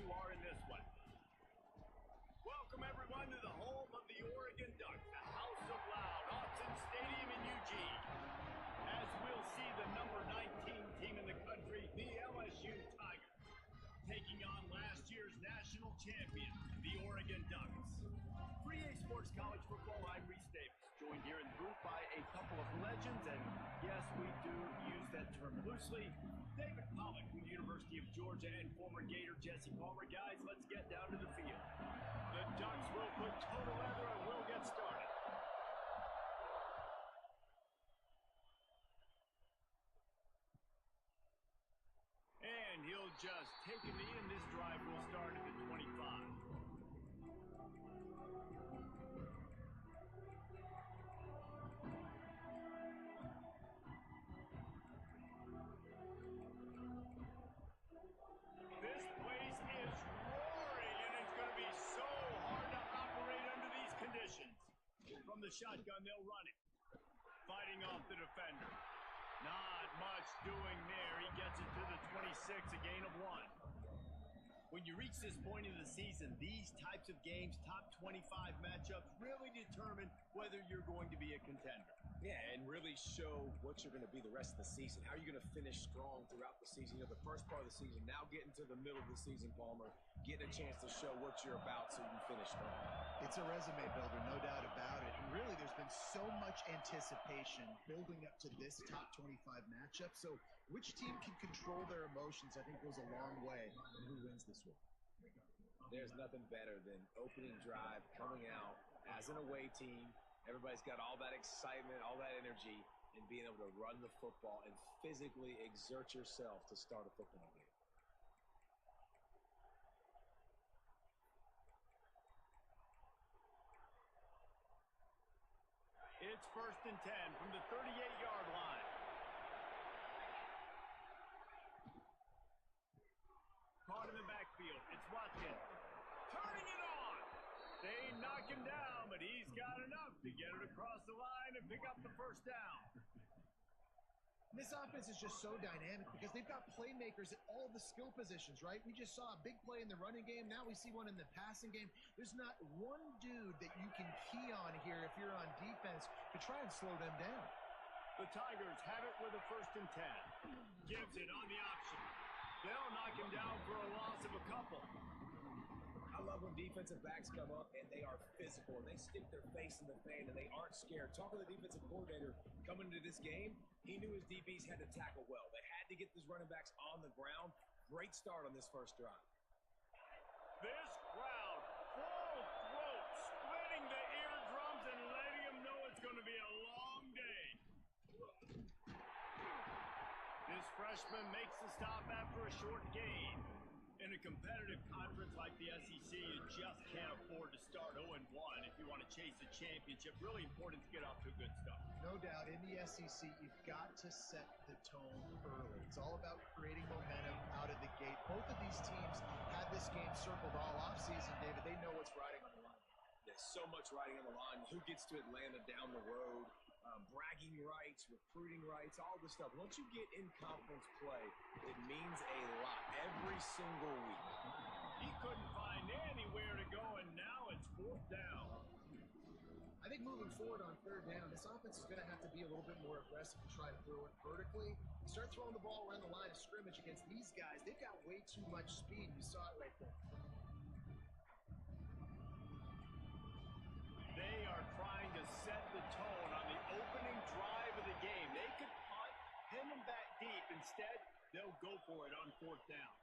you are in this one. Welcome, everyone, to the home of the Oregon Ducks, the House of Loud, Autzen Stadium in Eugene. As we'll see the number 19 team in the country, the LSU Tigers, taking on last year's national champion, the Oregon Ducks. For EA Sports College Football, I'm Reese Davis, joined here in the booth by a couple of legends, and yes, we do use that term loosely. David Pollock from the University of Georgia and former Gator Jesse Palmer. Guys, let's get down to the field. The Ducks will put total leather and we'll get started. And he'll just take a knee, and this drive will start at the 25. This place is roaring, and it's going to be so hard to operate under these conditions. From the shotgun, they'll run it. Fighting off the defender. Not much doing there. He gets it to the 26, a gain of 1. When you reach this point in the season, these types of games, top 25 matchups, really determine whether you're going to be a contender. Yeah, and really show what you're going to be the rest of the season. How are you going to finish strong throughout the season? You know, the first part of the season, now getting to the middle of the season, Palmer, getting a chance to show what you're about so you can finish strong. It's a resume builder, no doubt about it. And really, there's been so much anticipation building up to this top 25 matchup. So which team can control their emotions, I think, goes a long way in who wins this one. There's nothing better than opening drive, coming out as an away team. Everybody's got all that excitement, all that energy, and being able to run the football and physically exert yourself to start a football game. It's 1st and 10 from the 38-yard line. Caught in the backfield. It's Watkins. Turning it on. They knock him down, but he's got enough to get it across the line and pick up the first down. This offense is just so dynamic because they've got playmakers at all the skill positions, right? We just saw a big play in the running game. Now we see one in the passing game. There's not one dude that you can key on here if you're on defense to try and slow them down. The Tigers have it with a 1st and 10. Gives it on the option. They'll knock him down for a loss of a couple. I love when defensive backs come up and they are physical and they stick their face in the fan and they aren't scared. Talking to the defensive coordinator coming into this game, he knew his DBs had to tackle well. They had to get these running backs on the ground. Great start on this first drive. This crowd, full throat, splitting the eardrums and letting them know it's going to be a long day. This freshman makes the stop after a short gain. In a competitive conference like the SEC, you just can't afford to start 0-1 if you want to chase a championship. Really important to get off to a good start. No doubt, in the SEC, you've got to set the tone early. It's all about creating momentum out of the gate. Both of these teams had this game circled all offseason, David. They know what's riding on the line. There's so much riding on the line. Who gets to Atlanta down the road? Bragging rights, recruiting rights, all this stuff. Once you get in conference play, it means a lot every single week. He couldn't find anywhere to go, and now it's 4th down. I think moving forward on 3rd down, this offense is going to have to be a little bit more aggressive to try to throw it vertically. You start throwing the ball around the line of scrimmage against these guys, they've got way too much speed. You saw it right there. They are trying to set the tone on the opening drive of the game. They could punt, pin them back deep. Instead, they'll go for it on 4th down.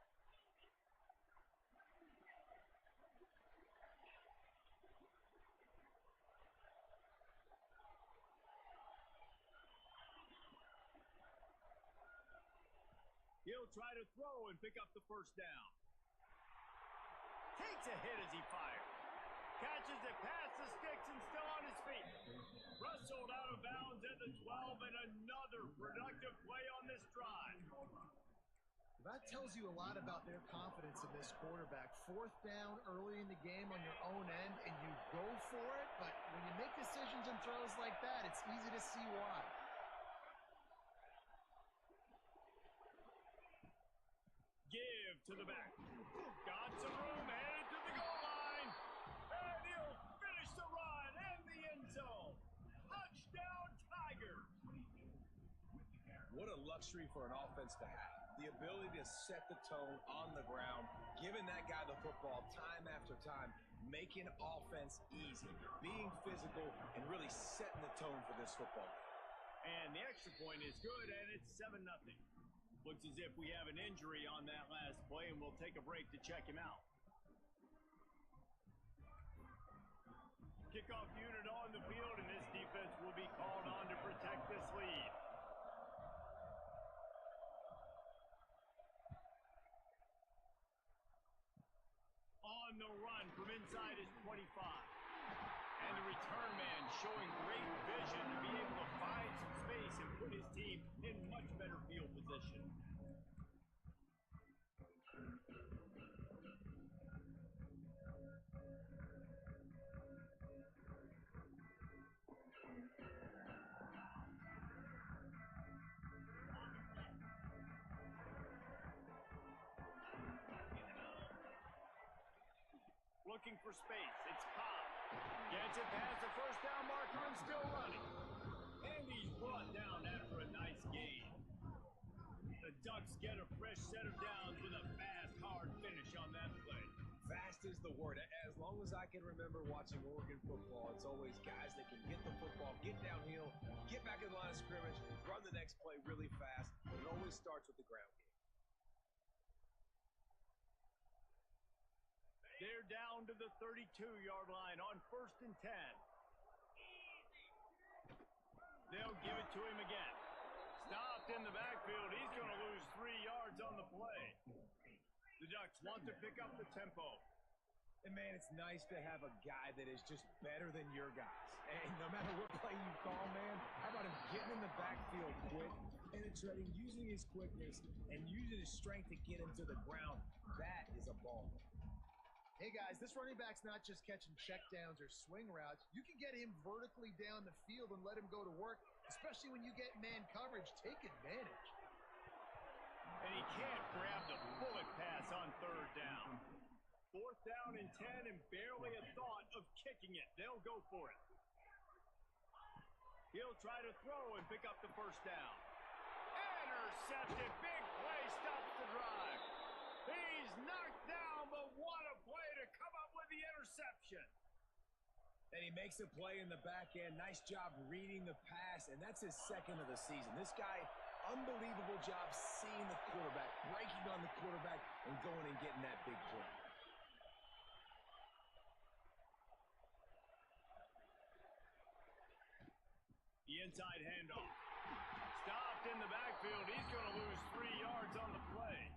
He'll try to throw and pick up the first down. Takes a hit as he fires. Catches it past the sticks and still on his feet. Wrestled out of bounds at the 12, and another productive play on this drive. That tells you a lot about their confidence in this quarterback. 4th down early in the game on your own end, and you go for it. But when you make decisions and throws like that, it's easy to see why. Give Give to the back. Got some room, headed to the goal line. And he'll finish the run in the end zone. Touchdown, Tigers. What a luxury for an offense to have. The ability to set the tone on the ground, giving that guy the football time after time, making offense easy, being physical, and really setting the tone for this football. And the extra point is good, and it's 7-0. Looks as if we have an injury on that last play, and we'll take a break to check him out. Kickoff unit on the field, and this defense will be called on to protect this lead. On the run from inside his 25. And the return man showing great vision to be able to find some space and put his team in much better field position. Looking for space. It's Cobb. Gets it past the first down marker and still running. And he's brought down after a nice gain. The Ducks get a fresh set of downs with a fast, hard finish on that play. Fast is the word. As long as I can remember watching Oregon football, it's always guys that can get the football, get downhill, get back in the line of scrimmage, run the next play really fast. But it always starts with the ground game. They're down to the 32-yard line on 1st and 10. They'll give it to him again. Stopped in the backfield. He's going to lose 3 yards on the play. The Ducks want to pick up the tempo. And, man, it's nice to have a guy that is just better than your guys. And no matter what play you call, man, how about him getting in the backfield quick, penetrating, using his quickness, and using his strength to get him to the ground. That is a ball. Hey, guys, this running back's not just catching checkdowns or swing routes. You can get him vertically down the field and let him go to work, especially when you get man coverage. Take advantage. And he can't grab the bullet pass on 3rd down. 4th down and 10 and barely a thought of kicking it. They'll go for it. He'll try to throw and pick up the 1st down. Intercepted. Big play stops the drive. He's knocked down, but what a play to come up with the interception. And he makes a play in the back end. Nice job reading the pass, and that's his 2nd of the season. This guy, unbelievable job seeing the quarterback, breaking on the quarterback, and going and getting that big play. The inside handoff. Stopped in the backfield. He's going to lose 3 yards on the play.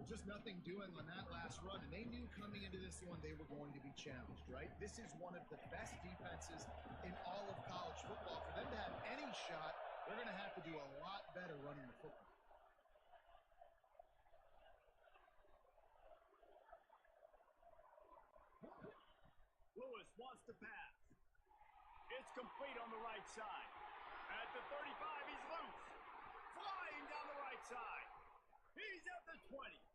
Just nothing doing on that last run, and they knew coming into this one they were going to be challenged, right? This is one of the best defenses in all of college football. For them to have any shot, they're going to have to do a lot better running the football. Lewis wants to pass. It's complete on the right side. At the 35, he's loose. Flying down the right side. He's at the 20.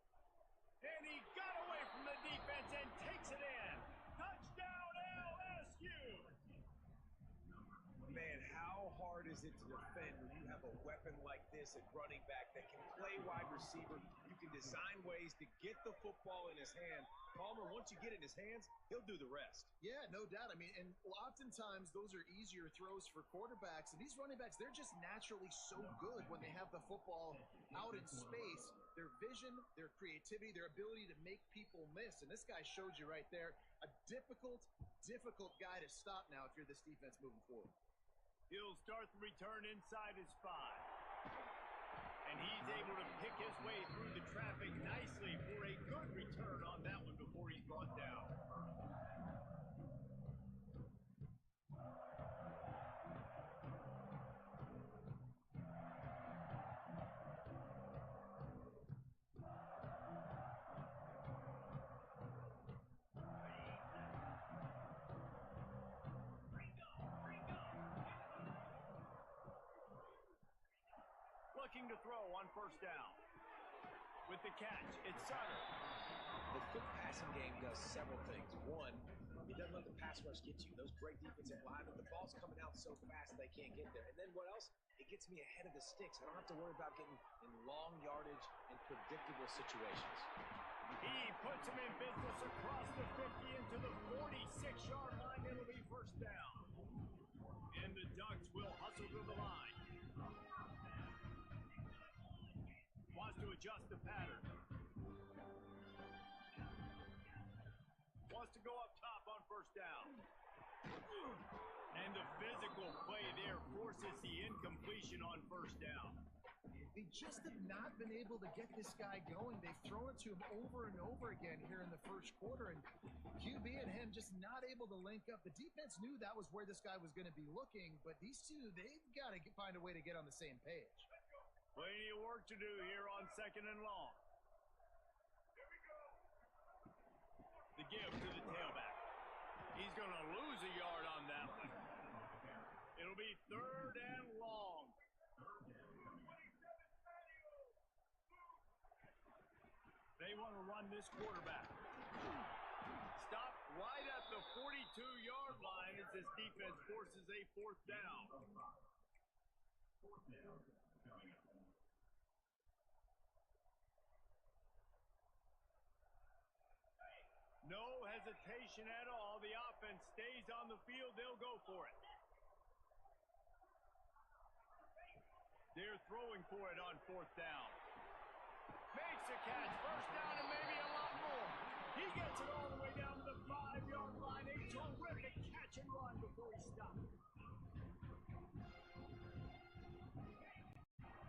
And he got away from the defense and takes it in. Touchdown, LSU. Man, how hard is it to defend when you have a weapon like this at running back that can play wide receiver? You can design ways to get the football in his hand. Palmer, once you get it in his hands, he'll do the rest. Yeah, no doubt. I mean, and oftentimes those are easier throws for quarterbacks. And these running backs, they're just naturally so good when they have the football out in space. Their vision, their creativity, their ability to make people miss. And this guy showed you right there, a difficult guy to stop now if you're this defense moving forward. He'll start the return inside his 5. And he's able to pick his way through the traffic nicely for a good return on that one before he's brought down. Looking to throw on 1st down. with the catch. It's Sutter. The good passing game does several things. One, it doesn't let the pass rush get you. Those break defensive linemen, the ball's coming out so fast they can't get there. And then what else? It gets me ahead of the sticks. I don't have to worry about getting in long yardage and predictable situations. He puts him in business across the 50 into the 46-yard line. It'll be first down. And the Ducks will hustle to the line. Wants to adjust the pattern. Wants to go up top on first down. And the physical play there forces the incompletion on first down. They just have not been able to get this guy going. They've thrown it to him over and over again here in the first quarter, and QB and him just not able to link up. The defense knew that was where this guy was going to be looking, but these two, they've got to find a way to get on the same page. Plenty of work to do here on 2nd and long. The give to the tailback. He's going to lose a yard on that one. It'll be 3rd and long. They want to run this quarterback. Stop right at the 42-yard line as this defense forces a 4th down. No hesitation at all. The offense stays on the field. They'll go for it. They're throwing for it on 4th down. Makes a catch. First down and maybe a lot more. He gets it all the way down to the 5-yard line. A terrific catch and run before he stops.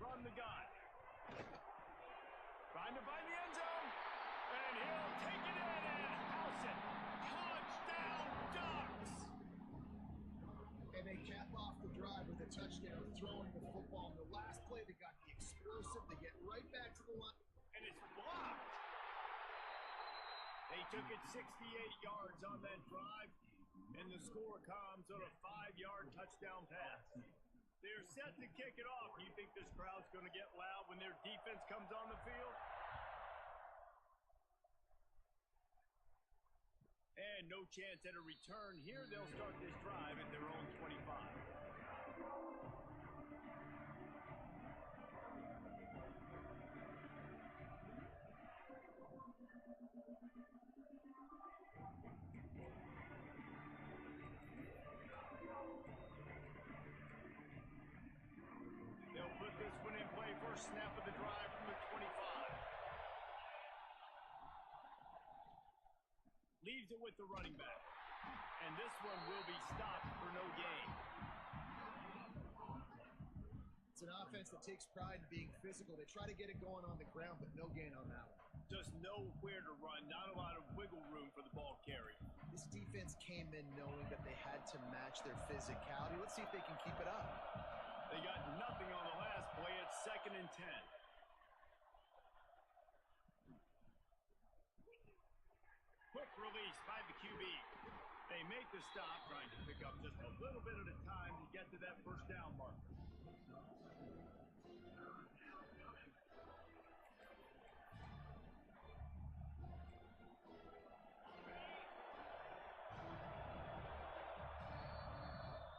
From the gun. Trying to find the end zone. And he'll take it in and house it. Touchdown, Ducks! And they cap off the drive with a touchdown, throwing the football. In the last play, they got the explosive. They get right back to the line. And it's blocked. They took it 68 yards on that drive, and the score comes on a 5-yard touchdown pass. They're set to kick it off. You think this crowd's going to get loud when their defense comes on the field? And no chance at a return here. They'll start this drive at their own 25. They'll put this one in play. First snap of the drive from the 25. Leaves it with the running back. And this one will be stopped for no gain. It's an offense that takes pride in being physical. They try to get it going on the ground, but no gain on that one. Just nowhere to run. Not a lot of wiggle room for the ball carrier. This defense came in knowing that they had to match their physicality. Let's see if they can keep it up. They got nothing on the last play. It's 2nd and 10. Quick release by the QB. They make the stop, trying to pick up just a little bit at a time to get to that first down marker.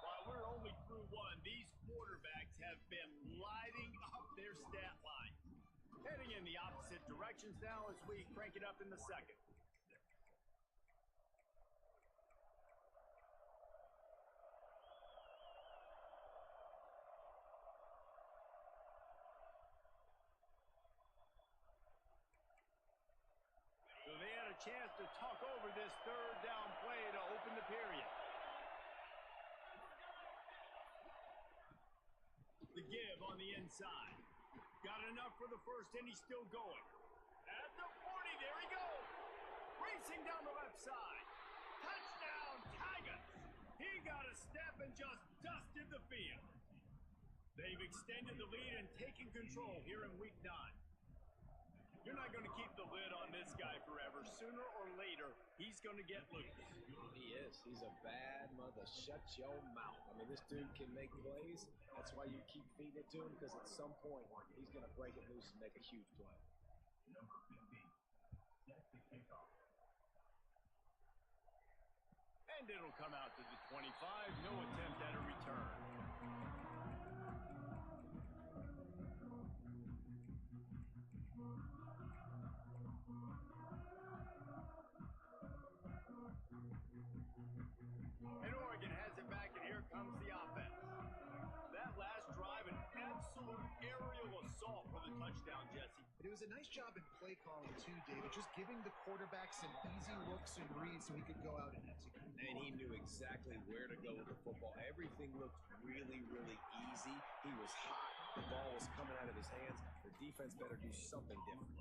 While we're only through one, these quarterbacks have been lighting up their stat line. Heading in the opposite directions now as we crank it up in the 2nd. So they had a chance to talk over this 3rd down play to open the period. The give on the inside. Got enough for the first, and he's still going. At the 40, there he goes. Racing down the left side. Touchdown, Tigers. He got a step and just dusted the field. They've extended the lead and taken control here in week 9. You're not going to keep the lid on this guy forever. Sooner or later, he's going to get loose. He is. He's a bad mother. Shut your mouth. I mean, this dude can make plays. That's why you keep feeding it to him, because at some point, he's going to break it loose and make a huge play. And it'll come out to the 25. No attempt at a return. And Oregon has it back, and here comes the offense. That last drive, an absolute aerial assault for the touchdown, Jesse. But it was a nice job in play calling too, David, just giving the quarterback some easy looks and reads so he could go out and execute. And he knew exactly where to go with the football. Everything looked really, really easy. He was hot. The ball was coming out of his hands. The defense better do something different.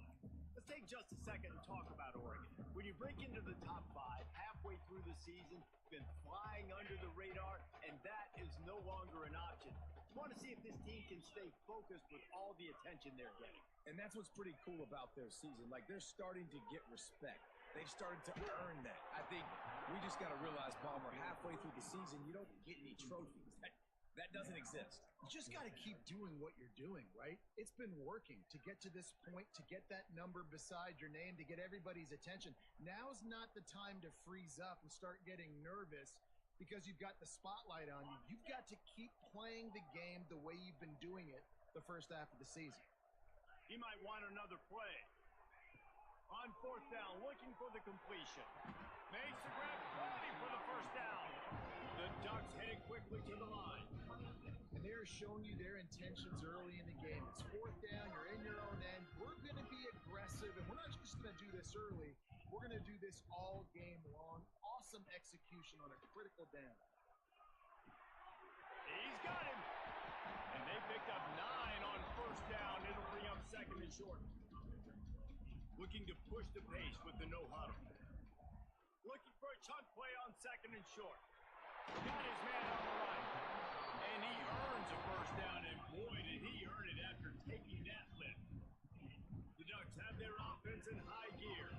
Let's take just a second and talk about Oregon. When you break into the top 5 halfway through the season, been flying under the radar, and that is no longer an option. You want to see if this team can stay focused with all the attention they're getting. And that's what's pretty cool about their season. Like, they're starting to get respect. They've started to earn that. I think we just got to realize, Palmer, halfway through the season, you don't get any trophies. That doesn't exist. You just got to keep doing what you're doing, right? It's been working to get to this point, to get that number beside your name, to get everybody's attention. Now's not the time to freeze up and start getting nervous because you've got the spotlight on you. You've got to keep playing the game the way you've been doing it the first half of the season. He might want another play. On 4th down, looking for the completion. Makes the grab, ready for the first down. The Ducks heading quickly to the line. And they're showing you their intentions early in the game. It's 4th down, you're in your own end. We're going to be aggressive, and we're not just going to do this early. We're going to do this all game long. Awesome execution on a critical down. He's got him. And they picked up 9 on 1st down. It'll bring up 2nd and short. Looking to push the pace with the no huddle. Looking for a chunk play on 2nd and short. Got his man on the right. And he earns a 1st down, and boy, did he earn it after taking that lift. The Ducks have their offense in high gear.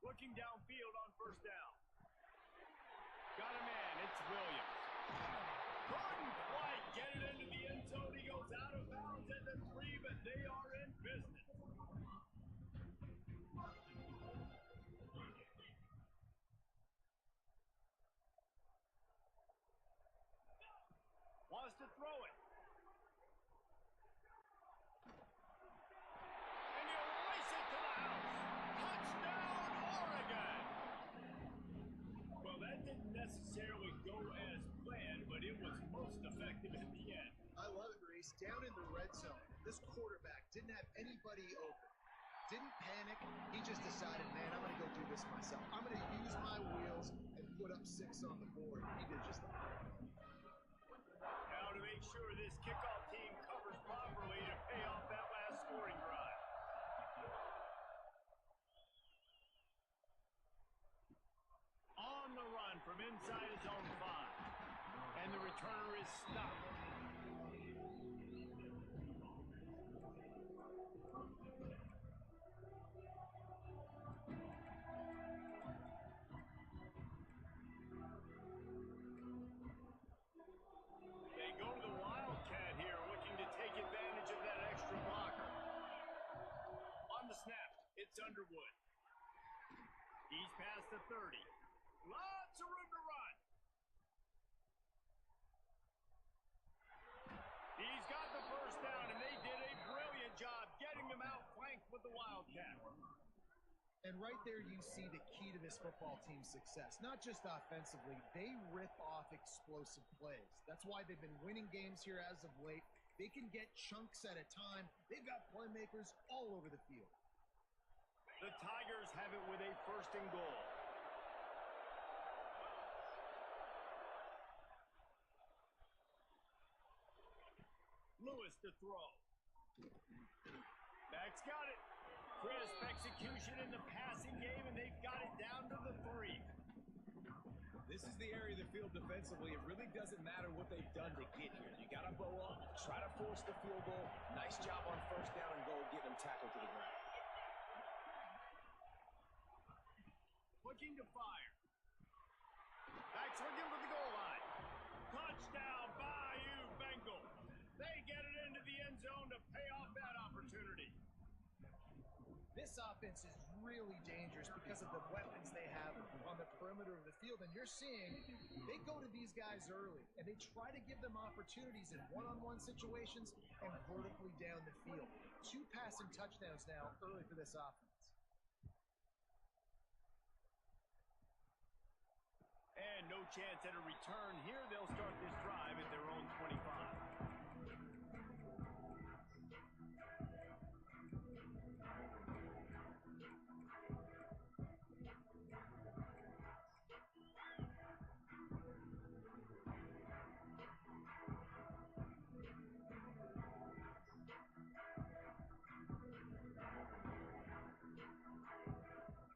Looking downfield on 1st down. Got a man, it's Williams. Couldn't quite get it into the end zone. He goes out of bounds at the 3, but they are in business. Wants to throw it. And he'll race it to the house. Touchdown, Oregon! Well, that didn't necessarily go as planned, but it was most effective in the end. I love it, Reese. Down in the red zone, this quarterback didn't have anybody open. Didn't panic. He just decided, man, I'm going to go do this myself. I'm going to use my wheels and put up 6 on the board. He did just that. Now to make sure this kickoff team covers properly to pay off that last scoring drive. On the run from inside his own 5. And the returner is stopped. They go to the Wildcat here, looking to take advantage of that extra blocker. On the snap, it's Underwood. He's past the 30. Lots of room to run. He's got the 1st down, and they did a brilliant job getting him outflanked with the Wildcat. And right there you see the key to this football team's success. Not just offensively, they rip off explosive plays. That's why they've been winning games here as of late. They can get chunks at a time. They've got playmakers all over the field. The Tigers have it with a 1st and goal. Lewis to throw. Back's got it. Crisp execution in the passing game, and they've got it down to the 3. This is the area of the field defensively. It really doesn't matter what they've done to get here. You got to bow up, try to force the field goal. Nice job on 1st down and goal, getting them tackled to the ground. Looking to fire. Back's looking for the goal line. Touchdown, Bayou Bengals. They get it into the end zone to pay off that opportunity. This offense is really dangerous because of the weapons they have on the perimeter of the field. And you're seeing they go to these guys early, and they try to give them opportunities in one-on-one situations and vertically down the field. 2 passing touchdowns now early for this offense. And no chance at a return here. They'll start this drive at their own 25.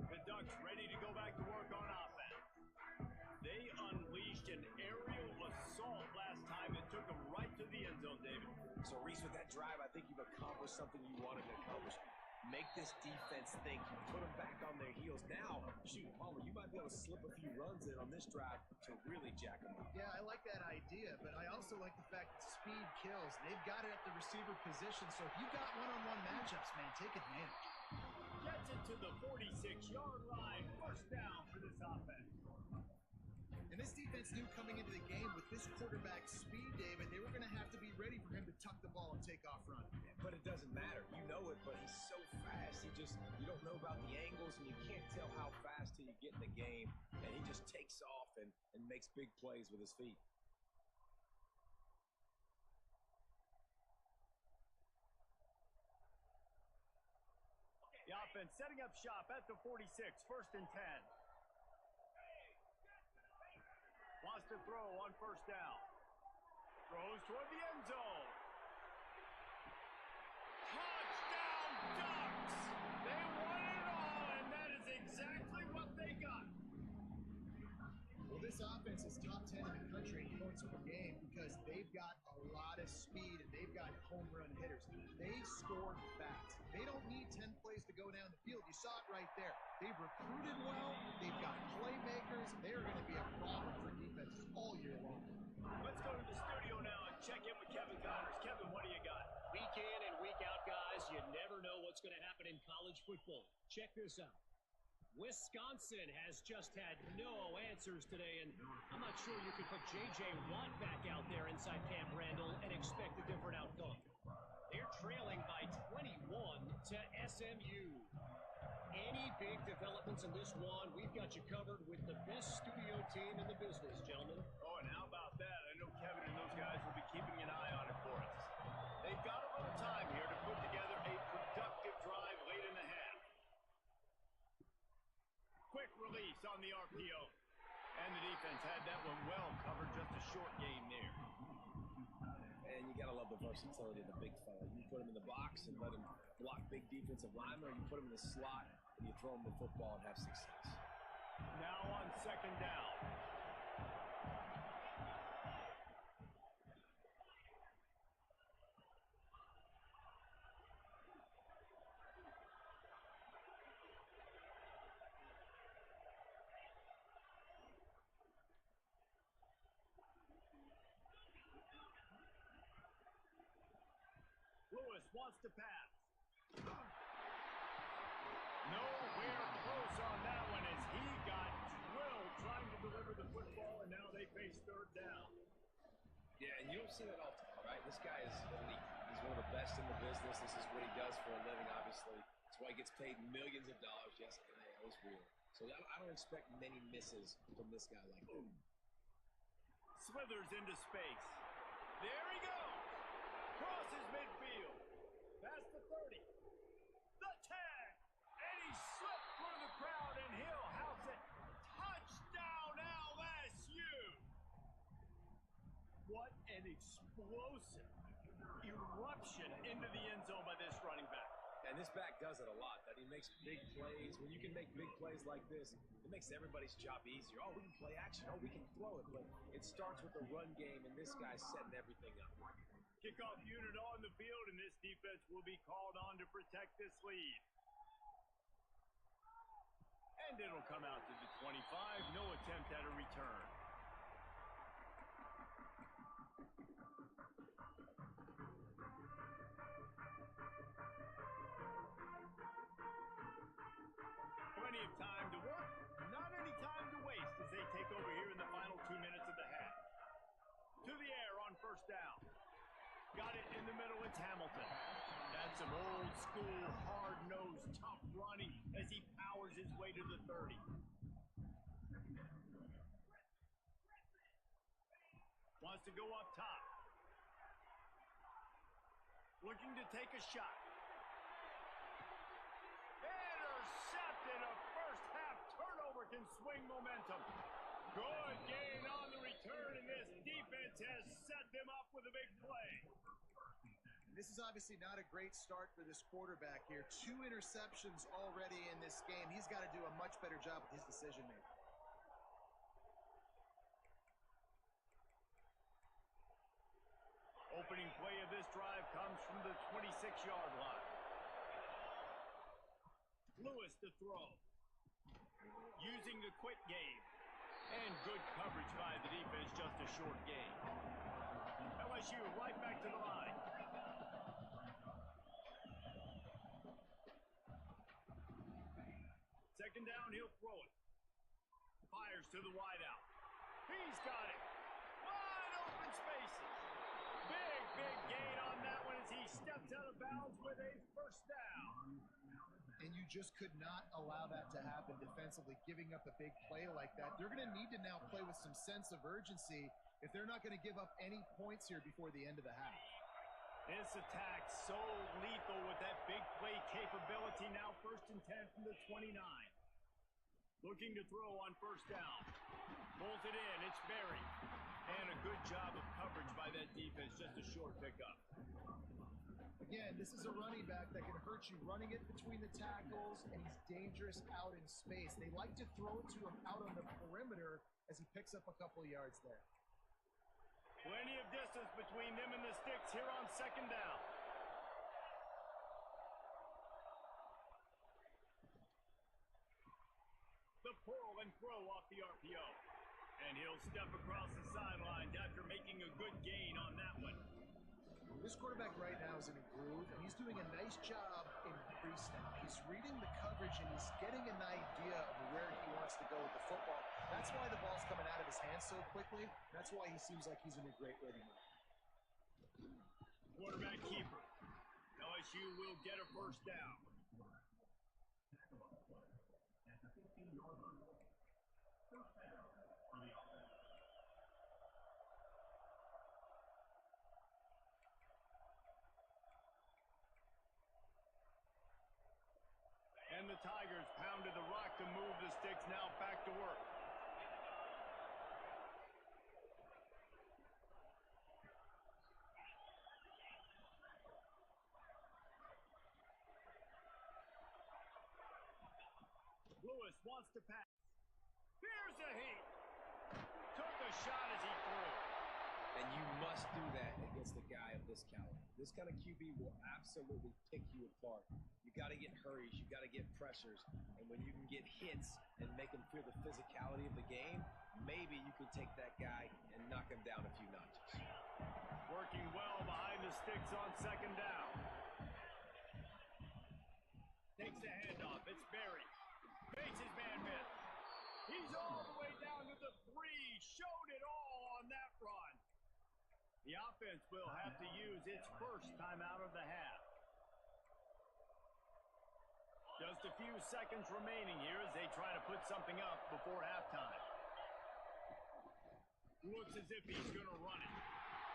The Ducks ready to go back to work on offense. They unleashed an aerial assault last time that took them right to the end zone, David. So, Reese, with that drive, I think you've accomplished something you wanted to accomplish. Make this defense think. Put them back on their heels. Now, shoot, Palmer, you might be able to slip a few runs in on this drive to really jack them up. Yeah, I like that idea, but I also like the fact that speed kills. They've got it at the receiver position, so if you've got one-on-one matchups, man, take advantage. Gets it to the 46-yard line. First down for this offense. And this defense knew coming into the game with this quarterback's speed, David, they were going to have to be ready for him to tuck the ball and take off running. But it doesn't matter. You know it, but he's so fast. You don't know about the angles, and you can't tell how fast till you get in the game. And he just takes off and makes big plays with his feet. The offense setting up shop at the 46, first and 10. Wants to throw on first down. Throws toward the end zone. Touchdown, Ducks! They won it all, and that is exactly what they got. Well, this offense is top 10 in the country in points per game because they've got a lot of speed and they've got home run hitters. They scored fast. They don't need 10 plays to go down the field. You saw it right there. They've recruited well. They've got playmakers. They're going to be a problem for defenses all year long. Let's go to the studio now and check in with Kevin Connors. Kevin, what do you got? Week in and week out, guys, you never know what's going to happen in college football. Check this out. Wisconsin has just had no answers today, and I'm not sure you could put J.J. Watt back out there inside Camp Randall and expect a different outcome. They're trailing by 21 to SMU. Any big developments in this one, we've got you covered with the best studio team in the business, gentlemen. Oh, and how about that? I know Kevin and those guys will be keeping an eye on it for us. They've got a little time here to put together a productive drive late in the half. Quick release on the RPO. And the defense had that one well covered, just a short game there. And you got to love the versatility of the big fella. You put him in the box and let him block big defensive linemen, or you put him in the slot and you throw him the football and have success. Now on second down. Lewis wants to pass. Nowhere close on that one as he got drilled trying to deliver the football, and now they face third down. Yeah, and you don't see that all the time, right? This guy is elite. He's one of the best in the business. This is what he does for a living, obviously. That's why he gets paid millions of dollars. Yes, NIL is real. So I don't expect many misses from this guy like that. Slithers into space. There he goes. Crosses midfield. Past the 30. The 10. And he slipped through the crowd, and he'll house it. Touchdown, LSU. What an explosive eruption into the end zone by this running back. And this back does it a lot, that he makes big plays. When you can make big plays like this, it makes everybody's job easier. Oh, we can play action. Oh, we can throw it. But it starts with the run game, and this guy's setting everything up. Kickoff unit on the field, and this defense will be called on to protect this lead. And it'll come out to the 25. No attempt at a return. take over here in the final 2 minutes of the half. To the air on first down. Got it in the middle. It's Hamilton. That's some old school, hard-nosed, tough running as he powers his way to the 30. Wants to go up top. Looking to take a shot. Intercepted. A first half turnover can swing momentum. Good gain on the return, and this defense has set them up with a big play. This is obviously not a great start for this quarterback here. 2 interceptions already in this game. He's got to do a much better job with his decision making. Opening play of this drive comes from the 26-yard line. Lewis to throw. Using the quick game. And good coverage by the defense, just a short gain. LSU right back to the line. Second down, he'll throw it. Fires to the wideout. He's got it. Wide open spaces. Big gain on that one as he steps out of bounds with a first down. And you just could not allow that to happen defensively, giving up a big play like that. They're going to need to now play with some sense of urgency if they're not going to give up any points here before the end of the half. This attack so lethal with that big play capability. Now 1st and 10 from the 29. Looking to throw on first down. Pulls it in. It's Berry. And a good job of coverage by that defense. Just a short pickup. Again, this is a running back that can hurt you running it between the tackles, and he's dangerous out in space. They like to throw it to him out on the perimeter as he picks up a couple of yards there. Plenty of distance between them and the sticks here on second down. The pull and throw off the RPO. And he'll step across the sidelines after making a good gain on that one. This quarterback right now is in a groove, and he's doing a nice job in pre-snap. He's reading the coverage, and he's getting an idea of where he wants to go with the football. That's why the ball's coming out of his hands so quickly. That's why he seems like he's in a great rhythm. Quarterback keeper. LSU will get a first down. And the Tigers pounded the rock to move the sticks, now back to work. Lewis wants to pass. Here's a heat. Took a shot as he threw. And you must do that against a guy of this caliber. This kind of QB will absolutely pick you apart. You got to get hurries, you got to get pressures, and when you can get hits and make him feel the physicality of the game, maybe you can take that guy and knock him down a few notches. Working well behind the sticks on second down. Takes the handoff. It's Berry. Makes his man miss. He's all the way down to the 3. Showed it all on that run. The offense will have to use its first time out of the half. Just a few seconds remaining here as they try to put something up before halftime. Looks as if he's going to run it.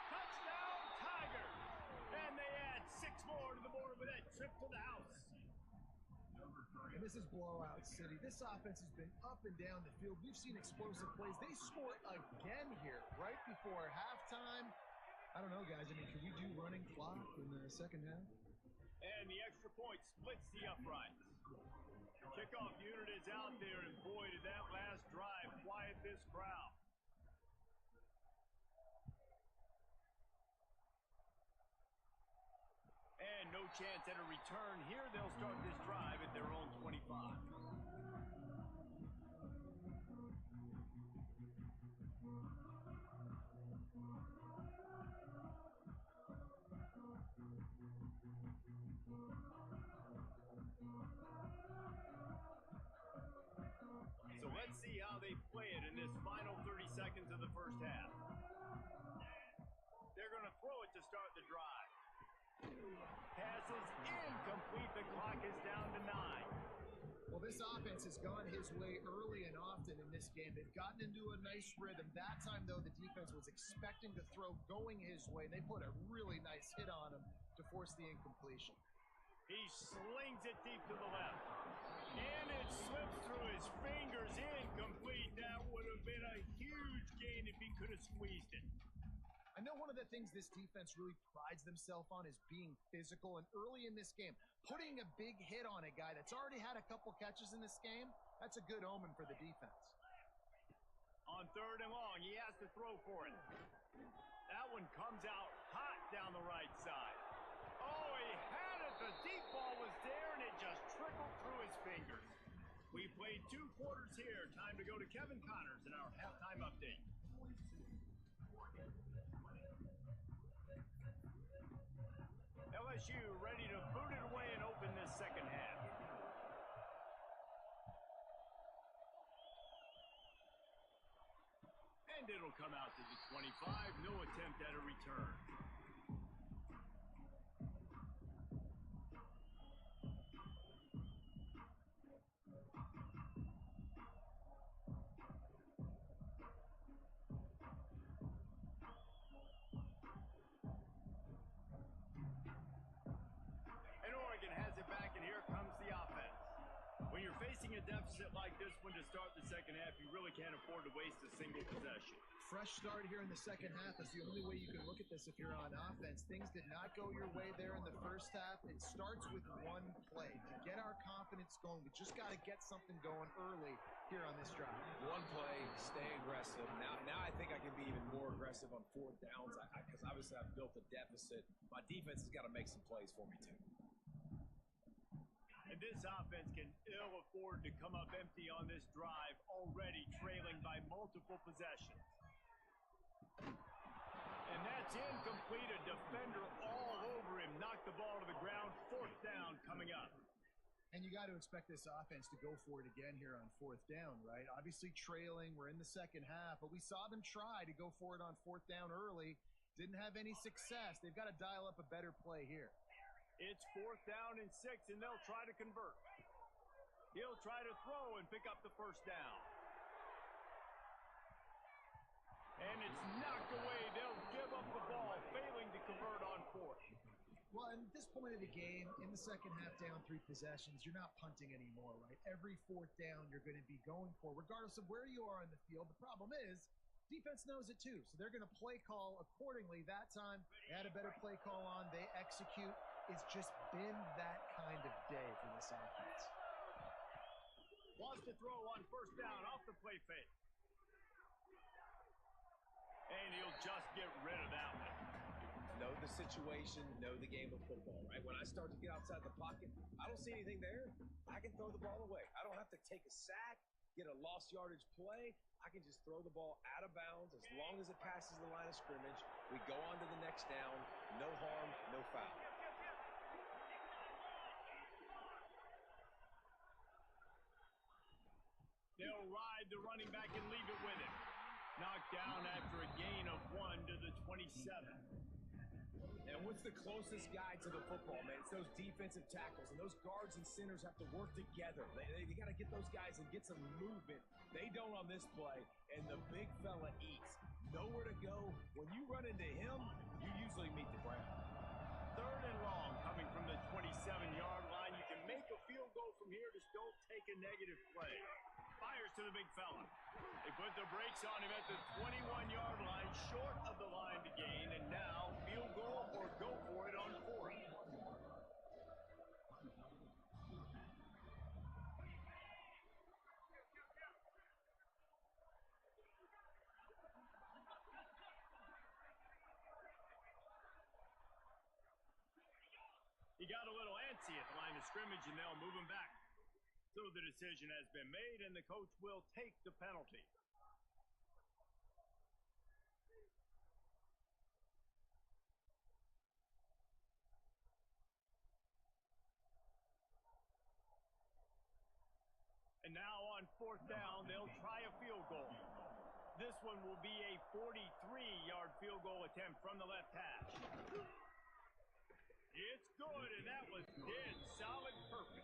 Touchdown, Tiger! And they add 6 more to the board with that trip to the house. And this is blowout city. This offense has been up and down the field. We've seen explosive plays. They score again here right before halftime. I don't know, guys. I mean, can we do running clock in the second half? And the extra point splits the uprights. Kickoff unit is out there, and boy, did that last drive quiet this crowd. And no chance at a return here. They'll start this drive at their own 25. So let's see how they they play it in this final 30 seconds of the first half. They're going to throw it to start the drive. Pass is incomplete. The clock is down to 9. Well, this offense has gone his way early and often in this game. They've gotten into a nice rhythm. That time, though, the defense was expecting the throw going his way. They put a really nice hit on him to force the incompletion. He slings it deep to the left. And it slips through his fingers. Incomplete. That would have been a huge gain if he could have squeezed it. I know one of the things this defense really prides themselves on is being physical, and early in this game, putting a big hit on a guy that's already had a couple catches in this game, that's a good omen for the defense. On 3rd and long, he has to throw for it. That one comes out hot down the right side. Oh, he had it. The deep ball was there, and it just trickled through his fingers. We played 2 quarters here. Time to go to Kevin Connors in our halftime update. LSU ready to boot it away and open this second half. And it'll come out to the 25. No attempt at a return. Facing a deficit like this one to start the second half, you really can't afford to waste a single possession. Fresh start here in the second half is the only way you can look at this if you're on offense. Things did not go your way there in the first half. It starts with one play. To get our confidence going, we just got to get something going early here on this drive. One play, stay aggressive. Now I think I can be even more aggressive on 4th downs because obviously I've built a deficit. My defense has got to make some plays for me too. And this offense can ill afford to come up empty on this drive, already trailing by multiple possessions. And that's incomplete. A defender all over him. Knocked the ball to the ground. 4th down coming up. And you got to expect this offense to go for it again here on 4th down, right? Obviously trailing. We're in the second half, but we saw them try to go for it on 4th down early. Didn't have any success. They've got to dial up a better play here. It's 4th down and 6, and they'll try to convert. He'll try to throw and pick up the 1st down. And it's knocked away. They'll give up the ball, failing to convert on 4th. Well, at this point of the game, in the second half, down 3 possessions, you're not punting anymore, right? Every 4th down you're going to be going for, regardless of where you are on the field. The problem is, defense knows it too, so they're going to play call accordingly. That time, they had a better play call on. They execute. It's just been that kind of day for this offense. Wants to throw on 1st down off the play fake. And he'll just get rid of that one. Know the situation, know the game of football, right? When I start to get outside the pocket, I don't see anything there. I can throw the ball away. I don't have to take a sack, get a lost yardage play. I can just throw the ball out of bounds as long as it passes the line of scrimmage. We go on to the next down. No harm, no foul. They'll ride the running back and leave it with him. Knocked down after a gain of 1 to the 27. And what's the closest guy to the football, man? It's those defensive tackles, and those guards and centers have to work together. They got to get those guys and get some movement. They don't on this play, and the big fella eats. Nowhere to go. When you run into him, you usually meet the ground. 3rd and long coming from the 27-yard line. You can make a field goal from here. Just don't take a negative play. Fires to the big fella. They put the brakes on him at the 21-yard line, short of the line to gain, and now field goal or go for it on 4th. He got a little antsy at the line of scrimmage, and they'll move him back. So the decision has been made, and the coach will take the penalty. And now on On fourth down, they'll try a field goal. This one will be a 43-yard field goal attempt from the left hash. It's good, and that was dead solid perfect.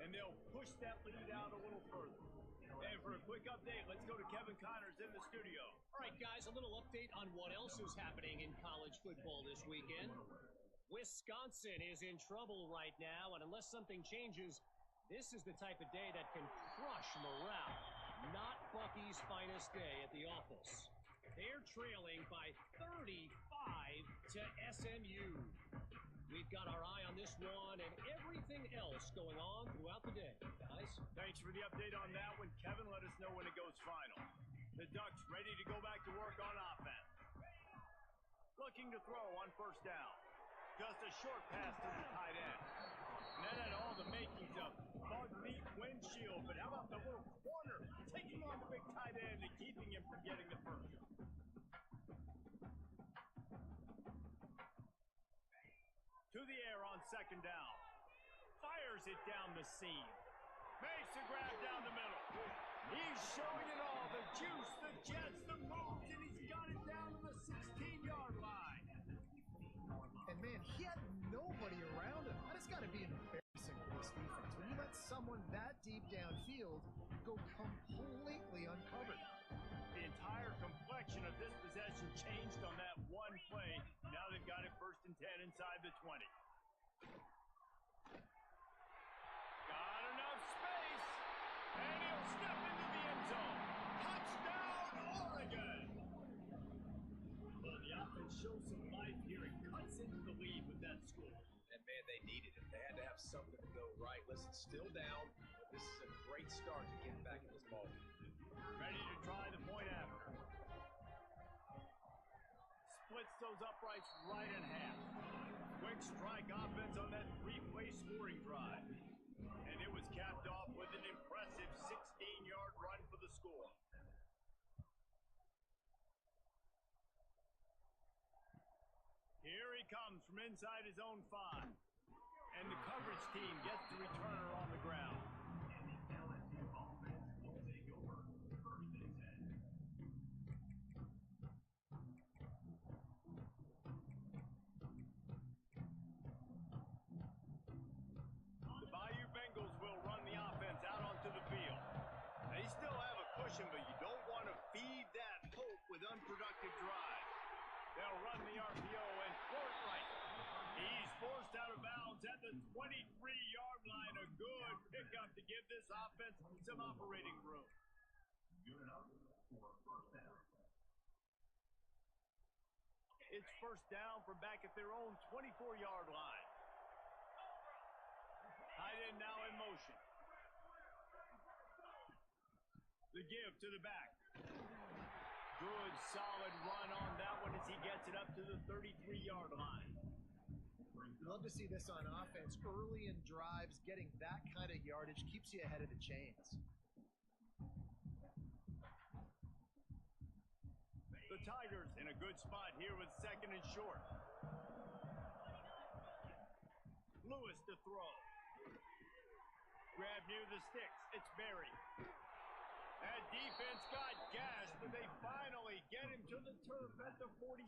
And they'll push that lead out a little further. And for a quick update, let's go to Kevin Connors in the studio. All right, guys, a little update on what else is happening in college football this weekend. Wisconsin is in trouble right now, and unless something changes, this is the type of day that can crush morale. Not Bucky's finest day at the office. They're trailing by 35 to SMU. We've got our eye on this one and everything else going on throughout the day, guys. Thanks for the update on that one. Kevin, let us know when it goes final. The Ducks ready to go back to work on offense. Looking to throw on first down. Just a short pass to the tight end. And that had all the makings of bug meat windshield, but how about the little corner taking on the big tight end and keeping him from getting the first? To the air on second down. Fires it down the seam. Makes a grab down the middle. He's showing it all. The juice, the jets, the moves, and he's got it down to the 16-yard line. And man, he had nobody around him. That has got to be embarrassing for this defense. When you let someone that deep downfield go completely uncovered. The entire complexion of this possession changed on that one play. Now they've got it 1st and 10 inside the 20. Got enough space, and he'll step into the end zone. Touchdown, Oregon! Well, the offense shows some life here and cuts into the lead with that score. And man, they needed it. They had to have something to go right. Listen, still down, but this is a great start to get back in this ball. Ready to try the point after. Splits those uprights right in half. Quick strike offense on that 3-play scoring drive. And it was capped off with an impressive 16-yard run for the score. Here he comes from inside his own 5. And the coverage team gets the returner on the ground. The Bayou Bengals will run the offense out onto the field. They still have a cushion, but you don't want to feed that hope with unproductive drives. They'll run the RPO and throw it right. He's forced out of bounds at the 23-yard line. A good pickup to give this offense some operating room. Good enough for a first down. It's first down from back at their own 24-yard line. Tight end now in motion. The give to the back. Good, solid run on that one as he gets it up to the 33-yard line. Love to see this on offense. Early in drives, getting that kind of yardage keeps you ahead of the chains. The Tigers in a good spot here with 2nd and short. Lewis to throw. Grab near the sticks. It's Berry. That defense got gassed, but they finally get him to the turf at the 47.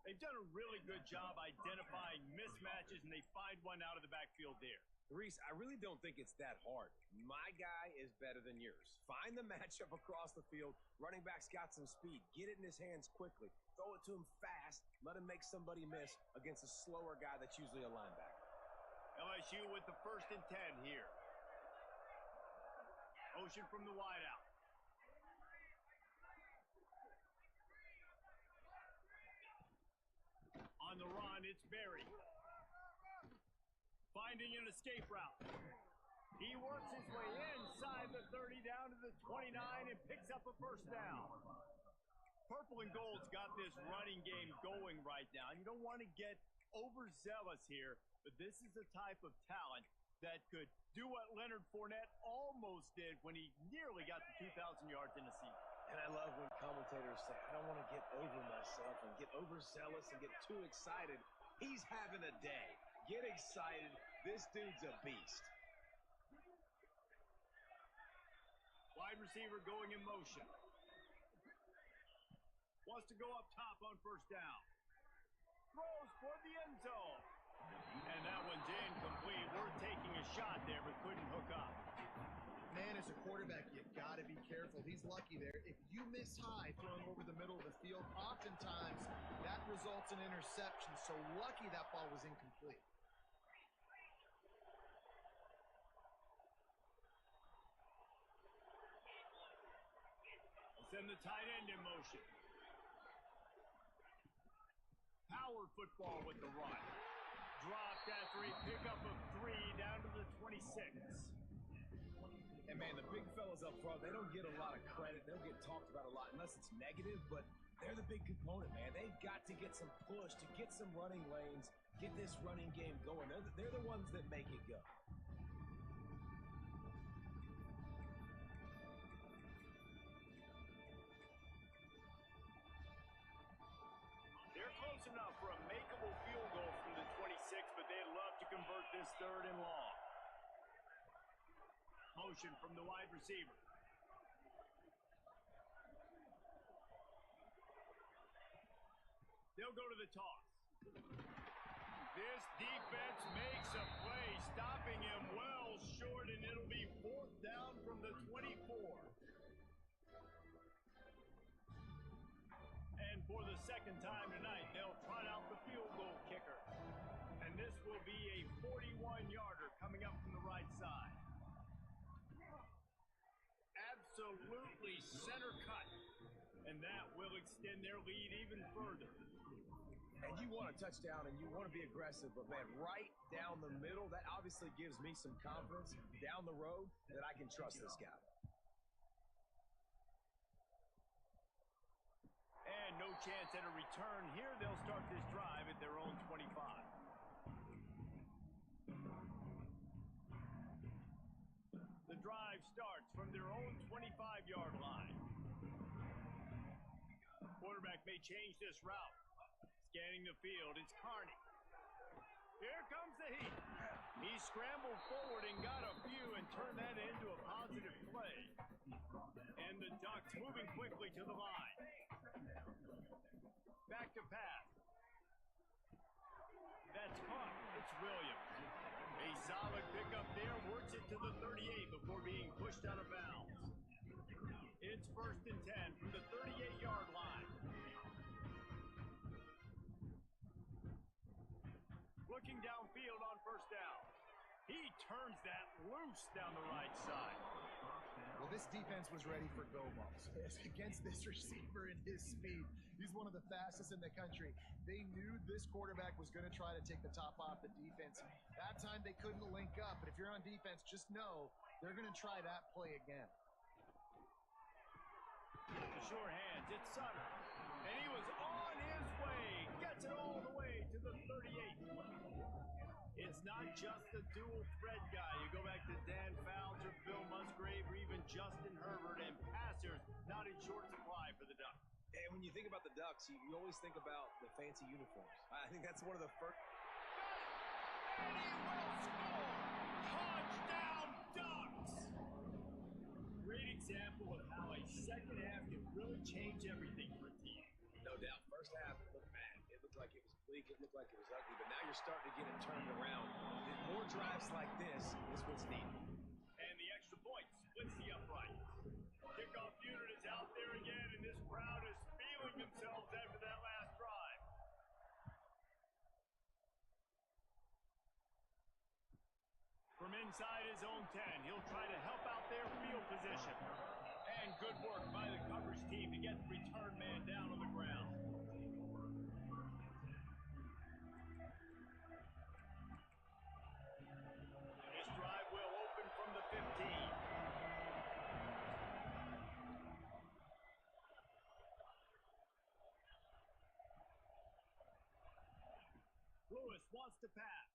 They've done a really good job identifying mismatches, and they find one out of the backfield there. Reese, I really don't think it's that hard. My guy is better than yours. Find the matchup across the field. Running back's got some speed. Get it in his hands quickly. Throw it to him fast. Let him make somebody miss against a slower guy that's usually a linebacker. LSU with the 1st and 10 here. Motion from the wideout. On the run, it's Berry. Finding an escape route. He works his way inside the 30 down to the 29 and picks up a first down. Purple and Gold's got this running game going right now. And you don't want to get overzealous here, but this is the type of talent that could do what Leonard Fournette almost did when he nearly got to 2,000 yards in a season. And I love when commentators say, I don't want to get over myself and get overzealous and get too excited. He's having a day. Get excited. This dude's a beast. wide receiver going in motion. Wants to go up top on first down. Throws for the end zone. And that one's incomplete. Worth taking a shot there, but couldn't hook up. Man, as a quarterback, you got to be careful. He's lucky there. If you miss high throwing over the middle of the field, oftentimes that results in interception. So lucky that ball was incomplete. Send the tight end in motion. Power football with the run. Dropped after a pickup of 3 down to the 26. And man, the big fellas up front, they don't get a lot of credit. They'll get talked about a lot unless it's negative, but they're the big component, man. They've got to get some push, to get some running lanes, get this running game going. They're the ones that make it go. They're close enough for a makeable field goal from the 26, but they'd love to convert this 3rd and long. Motion from the wide receiver. They'll go to the toss. This defense makes a play, stopping him well short, and it'll be 4th down from the 24. And for the second time tonight, they'll trot out the field goal kicker. And this will be a 41-yarder coming up from the right side. Absolutely center cut. And that will extend their lead even further. And you want a touchdown and you want to be aggressive, but man, right down the middle, that obviously gives me some confidence down the road that I can trust this guy. And no chance at a return here. They'll start this drive at their own 25. The drive starts from their own 25-yard line. Quarterback may change this route. Scanning the field, it's Carney. Here comes the heat. He scrambled forward and got a few and turned that into a positive play. And the Ducks moving quickly to the line. Back to pass. That's caught. It's Williams. A solid pickup there. Works it to the 38 before being pushed out of bounds. It's 1st and 10 from the 38-yard line. Looking downfield on first down. He turns that loose down the right side. Well, this defense was ready for go balls against this receiver and his speed. He's one of the fastest in the country. They knew this quarterback was going to try to take the top off the defense. That time they couldn't link up, but if you're on defense, just know they're going to try that play again. The sure hands, it's Sutter. And he was on his way. Gets it all the way to the 38. It's not just the dual threat guy. You go back to Dan Fouts or Bill Musgrave or even Justin Herbert, and passers not in short supply for the Ducks. And when you think about the Ducks, you always think about the fancy uniforms. I think that's one of the first. And he will score! Touchdown, Ducks! Great example of how a second half can really change everything for a team. No doubt. First half, it looked bad. It looked like it was bleak. It looked like it was ugly. But now you're starting to get it turned around. And more drives like this is what's needed. And the extra point splits the upright. Kickoff unit is out there again, and this crowd is feeling themselves after that last drive. From inside his own 10, he'll try to help out their field position. And good work by the coverage team to get the return man down on the ground. This drive will open from the 15. Lewis wants to pass.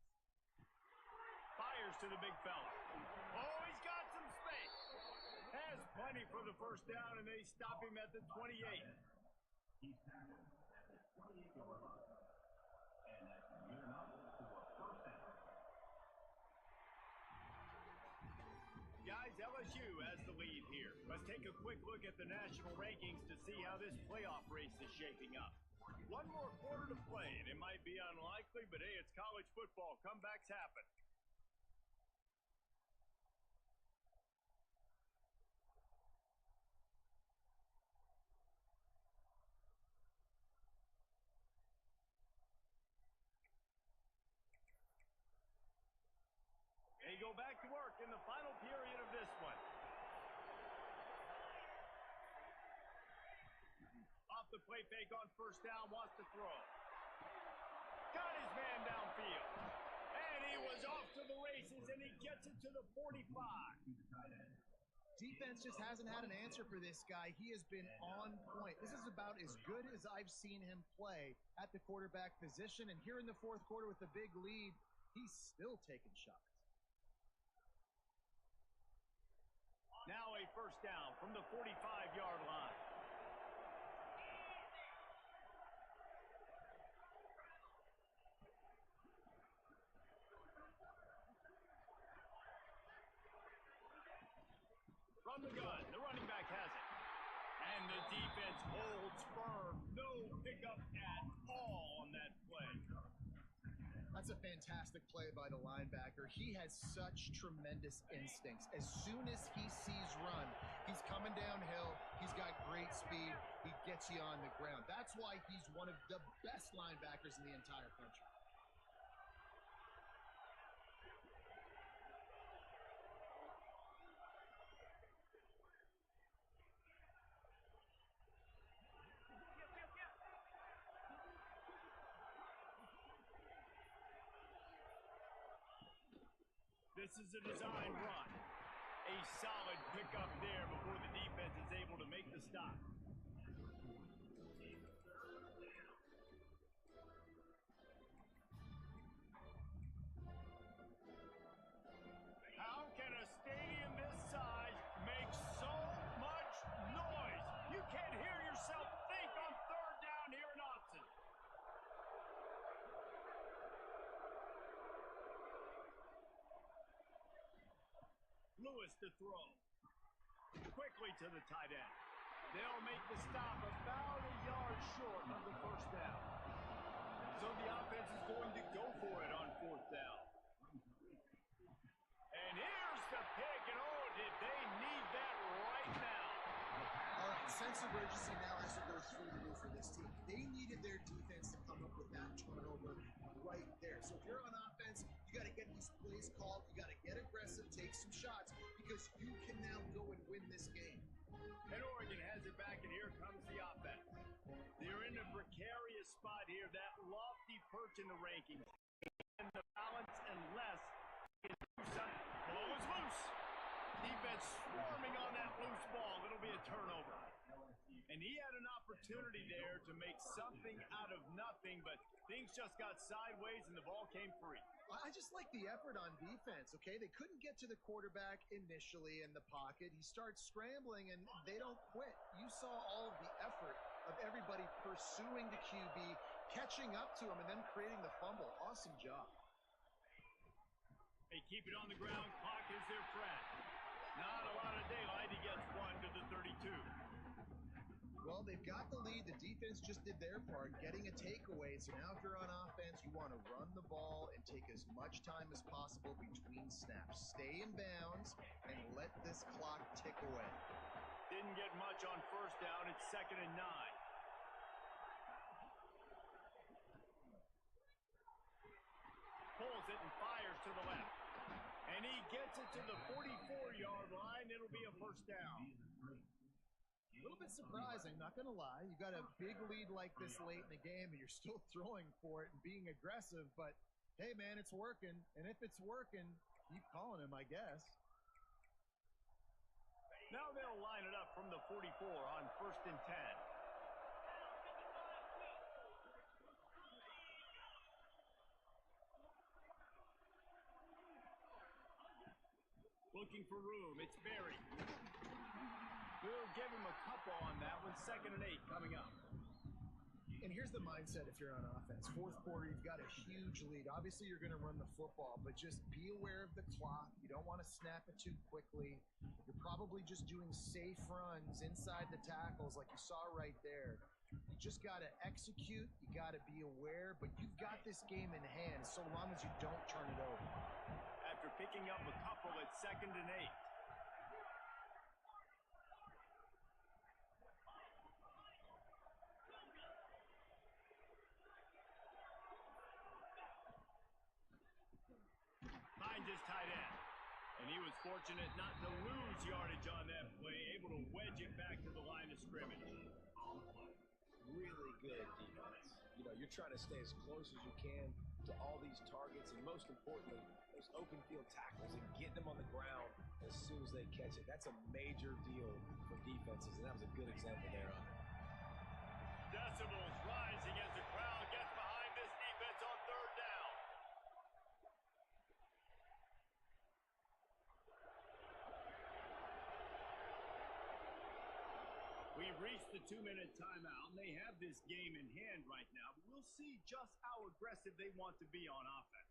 Fires to the big fella. Oh, he's got some space. Has plenty for the first down, and they stop him at the 28. Guys, LSU has the lead here. Let's take a quick look at the national rankings to see how this playoff race is shaping up. One more quarter to play, and it might be unlikely, but hey, it's college football. Comebacks happen. They go back to work in the final period of this one. Off the play fake on first down, wants to throw. Got his man downfield. And he was off to the races, and he gets it to the 45. Defense just hasn't had an answer for this guy. He has been on point. This is about as good as I've seen him play at the quarterback position. And here in the fourth quarter with the big lead, he's still taking shots. Now a first down from the 45-yard line. From the gun, the running back has it. And the defense holds firm. No pickup at all on that play. That's a fantastic play by the linebacker. He has such tremendous instincts. As soon as he sees run, he's coming downhill. He's got great speed. He gets you on the ground. That's why he's one of the best linebackers in the entire country. This is a design run. A solid pickup there before the defense is able to make the stop. How can a stadium this size make so much noise? You can't hear yourself think on third down here in Austin. Lewis to throw. Quickly to the tight end. They'll make the stop about a yard short of the first down. So the offense is going to go for it on fourth down. And here's the pick, and oh, did they need that right now. All right, sense of urgency now has to go through the roof for this team. They needed their defense to come up with that turnover right there. So if you're on offense, you got to get these plays called. You got to get aggressive, take some shots, because you can now go and win this game. And Oregon has it back, and here comes the offense. They're in a precarious spot here, that lofty perch in the rankings. And the balance unless they can do something. Ball is loose. Defense swarming on that loose ball. It'll be a turnover. And he had an opportunity there to make something out of nothing, but things just got sideways and the ball came free. I just like the effort on defense, okay? They couldn't get to the quarterback initially in the pocket. He starts scrambling, and they don't quit. You saw all of the effort of everybody pursuing the QB, catching up to him, and then creating the fumble. Awesome job. They keep it on the ground. Clock is their friend. Not a lot of daylight. He gets one to the 32. Well, they've got the lead. The defense just did their part, getting a takeaway. So now if you're on offense, you want to run the ball and take as much time as possible between snaps. Stay in bounds and let this clock tick away. Didn't get much on first down. It's 2nd and 9. Pulls it and fires to the left. And he gets it to the 44-yard line. It'll be a first down. A little bit surprising, not going to lie. You got a big lead like this late in the game, and you're still throwing for it and being aggressive. But, hey, man, it's working. And if it's working, keep calling him, I guess. Now they'll line it up from the 44 on 1st and 10. Looking for room. It's Berry. We'll give him a couple on that one. 2nd and 8 coming up. And here's the mindset if you're on offense. Fourth quarter, you've got a huge lead. Obviously, you're going to run the football, but just be aware of the clock. You don't want to snap it too quickly. You're probably just doing safe runs inside the tackles like you saw right there. You just got to execute. You got to be aware, but you've got this game in hand so long as you don't turn it over. After picking up a couple at 2nd and 8. His tight end. And he was fortunate not to lose yardage on that play, able to wedge it back to the line of scrimmage. Really good defense. You know, you're trying to stay as close as you can to all these targets, and most importantly, those open field tackles and getting them on the ground as soon as they catch it. That's a major deal for defenses, and that was a good example there on it. Decibels rising as the crowd gets behind this defense on 3rd down. We've reached the 2-minute timeout, and they have this game in hand right now. But we'll see just how aggressive they want to be on offense.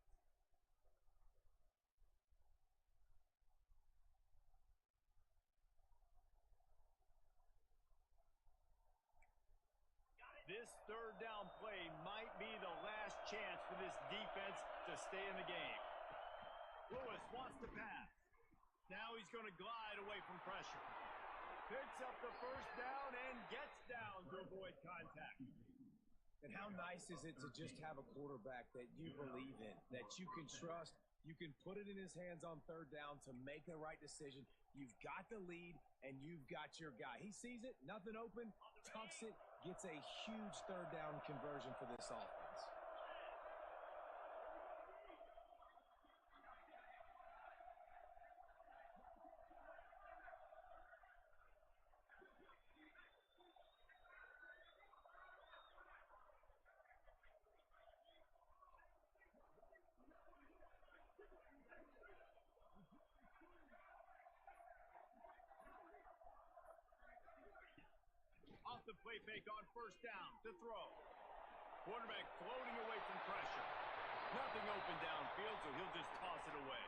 This 3rd down play might be the last chance for this defense to stay in the game. Lewis wants to pass. Now he's going to glide away from pressure. Picks up the 1st down and gets down to avoid contact. And how nice is it to just have a quarterback that you believe in, that you can trust, you can put it in his hands on 3rd down to make the right decision. You've got the lead, and you've got your guy. He sees it, nothing open, tucks it, gets a huge 3rd down conversion for this offense. Off the play fake on 1st down to throw. Quarterback floating away from pressure. Nothing open downfield, so he'll just toss it away.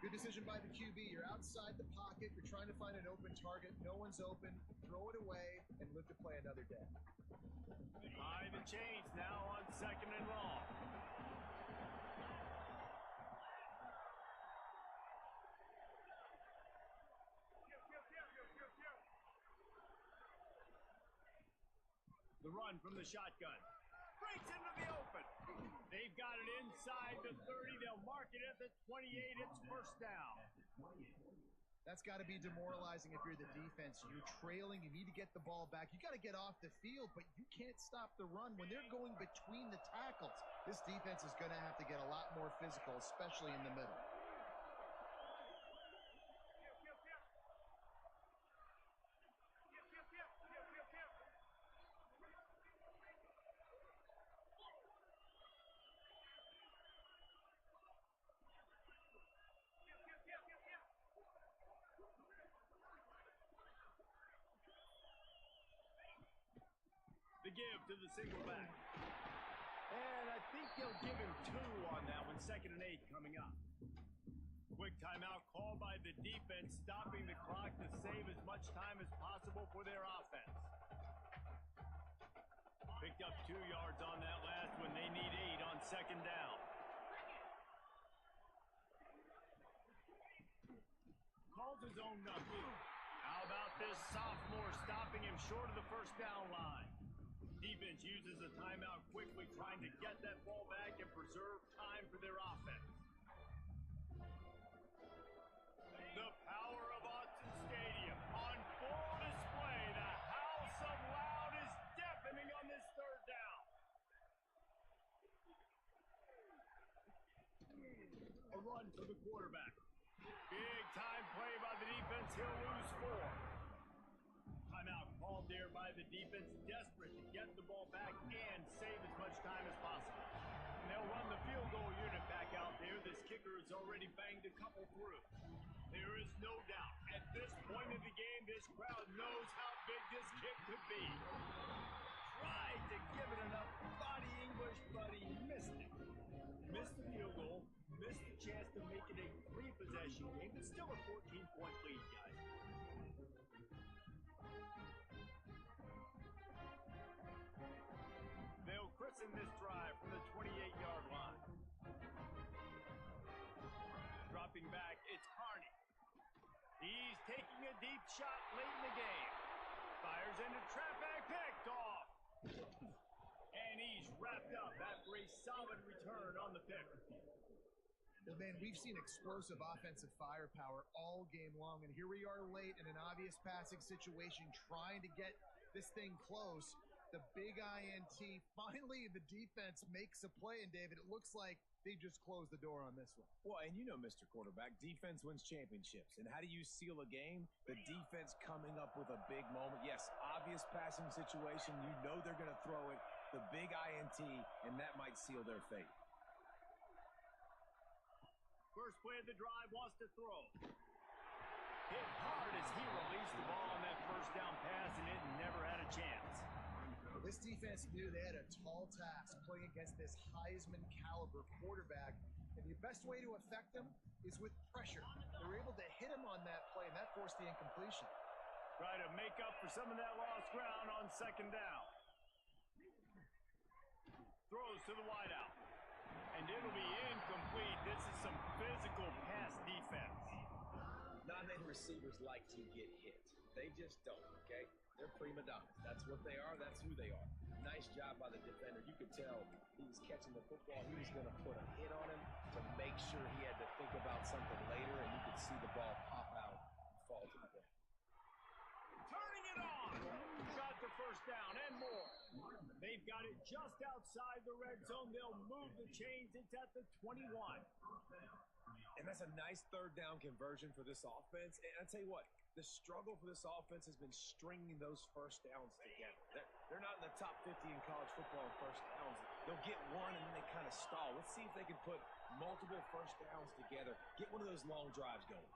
Good decision by the QB. You're outside the pocket. You're trying to find an open target. No one's open. Throw it away and live to play another day. High the chains now on 2nd and long. The run from the shotgun. Breaks into the open. They've got it inside the 30. They'll mark it at the 28. It's 1st down. That's got to be demoralizing if you're the defense. You're trailing. You need to get the ball back. You got to get off the field, but you can't stop the run. When they're going between the tackles, this defense is going to have to get a lot more physical, especially in the middle. The give to the single back. And I think they'll give him 2 on that one. 2nd and 8 coming up. Quick timeout called by the defense, stopping the clock to save as much time as possible for their offense. Picked up 2 yards on that last one. They need 8 on 2nd down. Calls his own number. How about this sophomore stopping him short of the 1st down line? Defense uses a timeout quickly, trying to get that ball back and preserve time for their offense. The power of Autzen Stadium on full display. The house of loud is deafening on this 3rd down. A run for the quarterback. Big time play by the defense. He'll lose 4. Timeout called there by the defense, desperate to get the ball back and save as much time as possible. And they'll run the field goal unit back out there. This kicker has already banged a couple through. There is no doubt, at this point of the game, this crowd knows how big this kick could be. Tried to give it enough body English, but he missed it. Missed the field goal, missed the chance to make it a three-possession game, but still a 14-point lead, guys. They'll christen this drive from the 28-yard line. Dropping back, it's Harney. He's taking a deep shot late in the game. Fires into traffic, picked off. And he's wrapped up after a solid return on the pick. Well, man, we've seen explosive offensive firepower all game long, and here we are late in an obvious passing situation trying to get this thing close. The big INT. Finally, the defense makes a play, and David, it looks like they just closed the door on this one. Well, and you know, Mr. Quarterback, defense wins championships. And how do you seal a game? The defense coming up with a big moment. Yes, obvious passing situation. You know they're going to throw it. The big INT, and that might seal their fate. First play of the drive, wants to throw. Hit hard as he released the ball on that first down pass, and it never had a chance. This defense knew they had a tall task playing against this Heisman caliber quarterback, and the best way to affect him is with pressure. They were able to hit him on that play, and that forced the incompletion. Try to make up for some of that lost ground on second down. Throws to the wideout. And it'll be incomplete. This is some physical pass defense. Not many receivers like to get hit. They just don't, okay? They're prima donnas. That's what they are. That's who they are. Nice job by the defender. You could tell he was catching the football. He was going to put a hit on him to make sure he had to think about something later, and you could see the ball pop out and fall to the ground. Turning it on. Got the first down and more. They've got it just outside the red zone. They'll move the chains. It's at the 21. And that's a nice third down conversion for this offense. And I'll tell you what, the struggle for this offense has been stringing those first downs together. They're not in the top 50 in college football in first downs. They'll get one and then they kind of stall. Let's see if they can put multiple first downs together, get one of those long drives going.